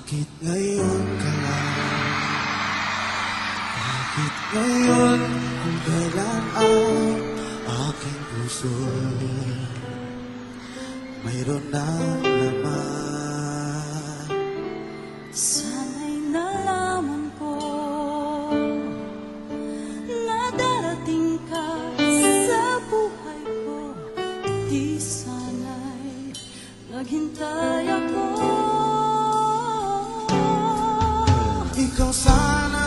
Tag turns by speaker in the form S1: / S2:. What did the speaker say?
S1: Bakit ngayon ka lang? Bakit ngayon kung kailan ang aking puso mayroon na naman?
S2: Sana'y nalaman ko na darating ka sa buhay ko. Di sana'y naghintay ako.
S1: Ikaw sana